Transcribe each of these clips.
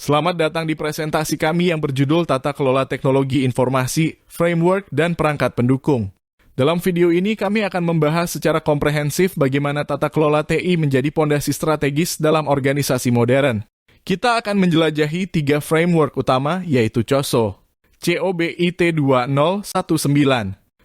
Selamat datang di presentasi kami yang berjudul Tata Kelola Teknologi Informasi, Framework, dan Perangkat Pendukung. Dalam video ini kami akan membahas secara komprehensif bagaimana tata kelola TI menjadi pondasi strategis dalam organisasi modern. Kita akan menjelajahi 3 framework utama, yaitu COSO, COBIT 2019,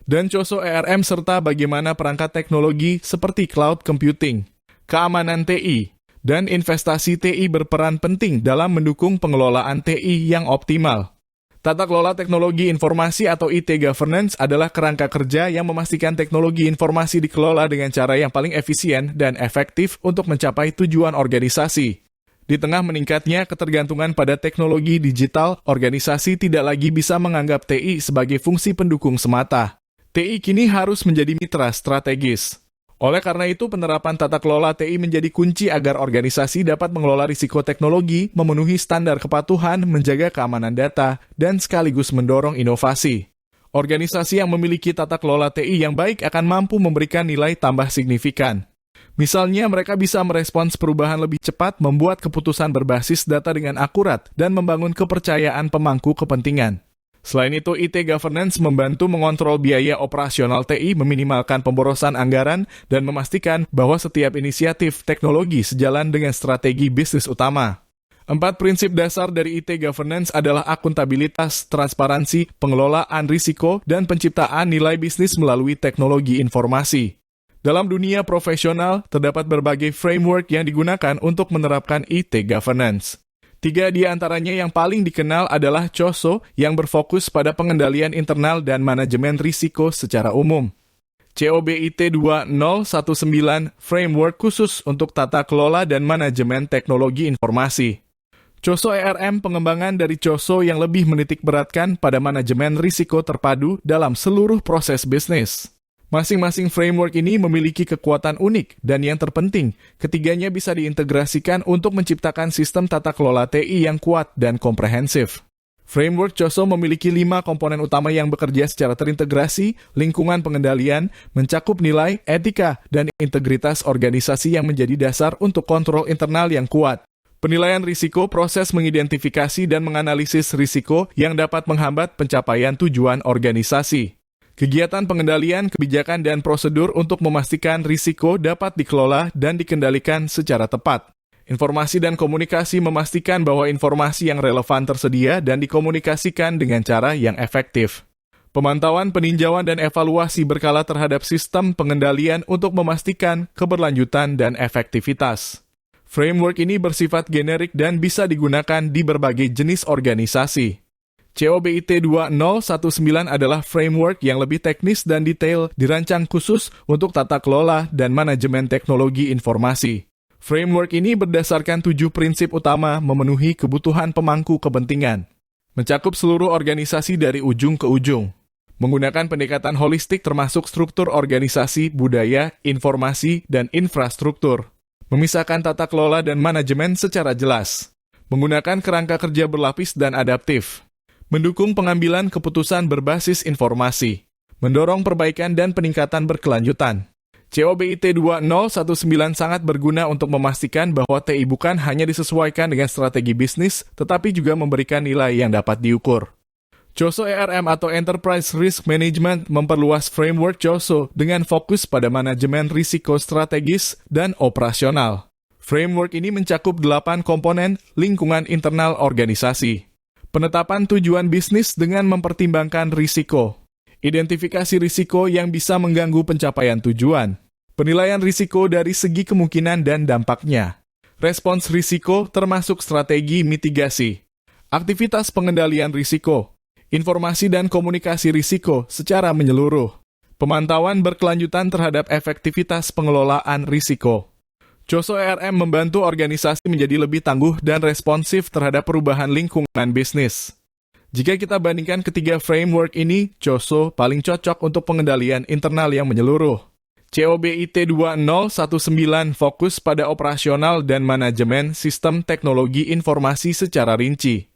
dan COSO ERM serta bagaimana perangkat teknologi seperti cloud computing, keamanan TI, dan investasi TI berperan penting dalam mendukung pengelolaan TI yang optimal. Tata kelola teknologi informasi atau IT governance adalah kerangka kerja yang memastikan teknologi informasi dikelola dengan cara yang paling efisien dan efektif untuk mencapai tujuan organisasi. Di tengah meningkatnya ketergantungan pada teknologi digital, organisasi tidak lagi bisa menganggap TI sebagai fungsi pendukung semata. TI kini harus menjadi mitra strategis. Oleh karena itu, penerapan tata kelola TI menjadi kunci agar organisasi dapat mengelola risiko teknologi, memenuhi standar kepatuhan, menjaga keamanan data, dan sekaligus mendorong inovasi. Organisasi yang memiliki tata kelola TI yang baik akan mampu memberikan nilai tambah signifikan. Misalnya, mereka bisa merespons perubahan lebih cepat, membuat keputusan berbasis data dengan akurat, dan membangun kepercayaan pemangku kepentingan. Selain itu, IT governance membantu mengontrol biaya operasional TI, meminimalkan pemborosan anggaran, dan memastikan bahwa setiap inisiatif teknologi sejalan dengan strategi bisnis utama. 4 prinsip dasar dari IT governance adalah akuntabilitas, transparansi, pengelolaan risiko, dan penciptaan nilai bisnis melalui teknologi informasi. Dalam dunia profesional, terdapat berbagai framework yang digunakan untuk menerapkan IT governance. 3 di antaranya yang paling dikenal adalah COSO yang berfokus pada pengendalian internal dan manajemen risiko secara umum. COBIT 2019 framework khusus untuk tata kelola dan manajemen teknologi informasi. COSO ERM pengembangan dari COSO yang lebih menitik beratkan pada manajemen risiko terpadu dalam seluruh proses bisnis. Masing-masing framework ini memiliki kekuatan unik dan yang terpenting, ketiganya bisa diintegrasikan untuk menciptakan sistem tata kelola TI yang kuat dan komprehensif. Framework COSO memiliki 5 komponen utama yang bekerja secara terintegrasi, lingkungan pengendalian, mencakup nilai, etika, dan integritas organisasi yang menjadi dasar untuk kontrol internal yang kuat. Penilaian risiko, proses mengidentifikasi dan menganalisis risiko yang dapat menghambat pencapaian tujuan organisasi. Kegiatan pengendalian, kebijakan, dan prosedur untuk memastikan risiko dapat dikelola dan dikendalikan secara tepat. Informasi dan komunikasi memastikan bahwa informasi yang relevan tersedia dan dikomunikasikan dengan cara yang efektif. Pemantauan, peninjauan, dan evaluasi berkala terhadap sistem pengendalian untuk memastikan keberlanjutan dan efektivitas. Framework ini bersifat generik dan bisa digunakan di berbagai jenis organisasi. COBIT 2019 adalah framework yang lebih teknis dan detail dirancang khusus untuk tata kelola dan manajemen teknologi informasi. Framework ini berdasarkan 7 prinsip utama memenuhi kebutuhan pemangku kepentingan. Mencakup seluruh organisasi dari ujung ke ujung. Menggunakan pendekatan holistik termasuk struktur organisasi, budaya, informasi, dan infrastruktur. Memisahkan tata kelola dan manajemen secara jelas. Menggunakan kerangka kerja berlapis dan adaptif. Mendukung pengambilan keputusan berbasis informasi, mendorong perbaikan dan peningkatan berkelanjutan. COBIT 2019 sangat berguna untuk memastikan bahwa TI bukan hanya disesuaikan dengan strategi bisnis, tetapi juga memberikan nilai yang dapat diukur. COSO ERM atau Enterprise Risk Management memperluas framework COSO dengan fokus pada manajemen risiko strategis dan operasional. Framework ini mencakup 8 komponen lingkungan internal organisasi. Penetapan tujuan bisnis dengan mempertimbangkan risiko. Identifikasi risiko yang bisa mengganggu pencapaian tujuan. Penilaian risiko dari segi kemungkinan dan dampaknya. Respons risiko termasuk strategi mitigasi. Aktivitas pengendalian risiko. Informasi dan komunikasi risiko secara menyeluruh. Pemantauan berkelanjutan terhadap efektivitas pengelolaan risiko. COSO ERM membantu organisasi menjadi lebih tangguh dan responsif terhadap perubahan lingkungan bisnis. Jika kita bandingkan ketiga framework ini, COSO paling cocok untuk pengendalian internal yang menyeluruh. COBIT 2019 fokus pada operasional dan manajemen sistem teknologi informasi secara rinci.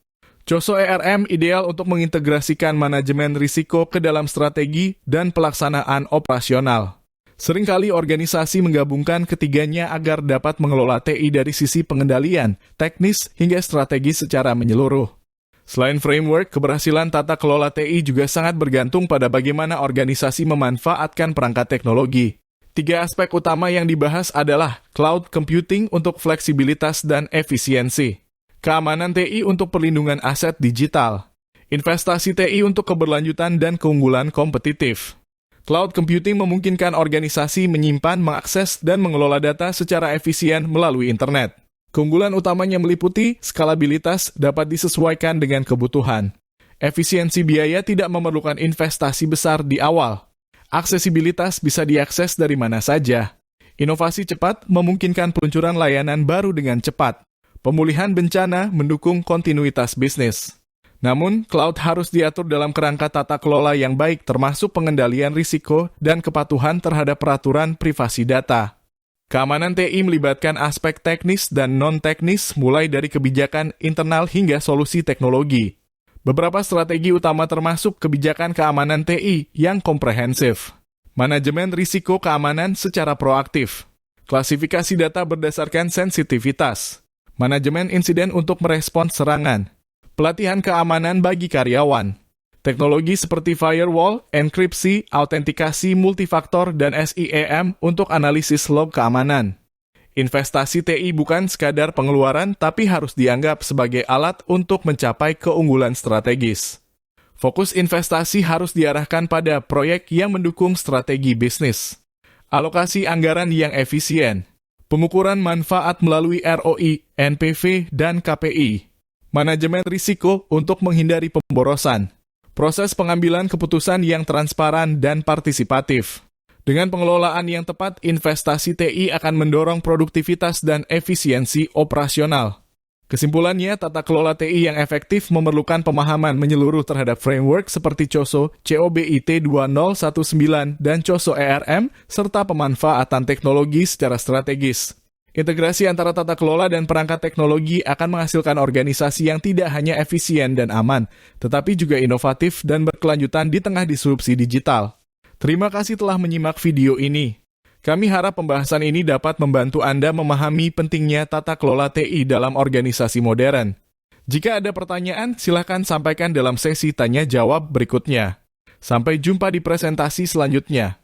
COSO ERM ideal untuk mengintegrasikan manajemen risiko ke dalam strategi dan pelaksanaan operasional. Seringkali organisasi menggabungkan ketiganya agar dapat mengelola TI dari sisi pengendalian, teknis, hingga strategi secara menyeluruh. Selain framework, keberhasilan tata kelola TI juga sangat bergantung pada bagaimana organisasi memanfaatkan perangkat teknologi. 3 aspek utama yang dibahas adalah cloud computing untuk fleksibilitas dan efisiensi, keamanan TI untuk perlindungan aset digital, investasi TI untuk keberlanjutan dan keunggulan kompetitif. Cloud computing memungkinkan organisasi menyimpan, mengakses, dan mengelola data secara efisien melalui internet. Keunggulan utamanya meliputi skalabilitas dapat disesuaikan dengan kebutuhan. Efisiensi biaya tidak memerlukan investasi besar di awal. Aksesibilitas bisa diakses dari mana saja. Inovasi cepat memungkinkan peluncuran layanan baru dengan cepat. Pemulihan bencana mendukung kontinuitas bisnis. Namun, cloud harus diatur dalam kerangka tata kelola yang baik termasuk pengendalian risiko dan kepatuhan terhadap peraturan privasi data. Keamanan TI melibatkan aspek teknis dan non-teknis mulai dari kebijakan internal hingga solusi teknologi. Beberapa strategi utama termasuk kebijakan keamanan TI yang komprehensif, manajemen risiko keamanan secara proaktif, klasifikasi data berdasarkan sensitivitas, manajemen insiden untuk merespons serangan, pelatihan keamanan bagi karyawan, teknologi seperti firewall, enkripsi, autentikasi multifaktor, dan SIEM untuk analisis log keamanan. Investasi TI bukan sekadar pengeluaran, tapi harus dianggap sebagai alat untuk mencapai keunggulan strategis. Fokus investasi harus diarahkan pada proyek yang mendukung strategi bisnis. Alokasi anggaran yang efisien. Pengukuran manfaat melalui ROI, NPV, dan KPI. Manajemen risiko untuk menghindari pemborosan. Proses pengambilan keputusan yang transparan dan partisipatif. Dengan pengelolaan yang tepat, investasi TI akan mendorong produktivitas dan efisiensi operasional. Kesimpulannya, tata kelola TI yang efektif memerlukan pemahaman menyeluruh terhadap framework seperti COSO, COBIT 2019, dan COSO ERM, serta pemanfaatan teknologi secara strategis. Integrasi antara tata kelola dan perangkat teknologi akan menghasilkan organisasi yang tidak hanya efisien dan aman, tetapi juga inovatif dan berkelanjutan di tengah disrupsi digital. Terima kasih telah menyimak video ini. Kami harap pembahasan ini dapat membantu Anda memahami pentingnya tata kelola TI dalam organisasi modern. Jika ada pertanyaan, silakan sampaikan dalam sesi tanya-jawab berikutnya. Sampai jumpa di presentasi selanjutnya.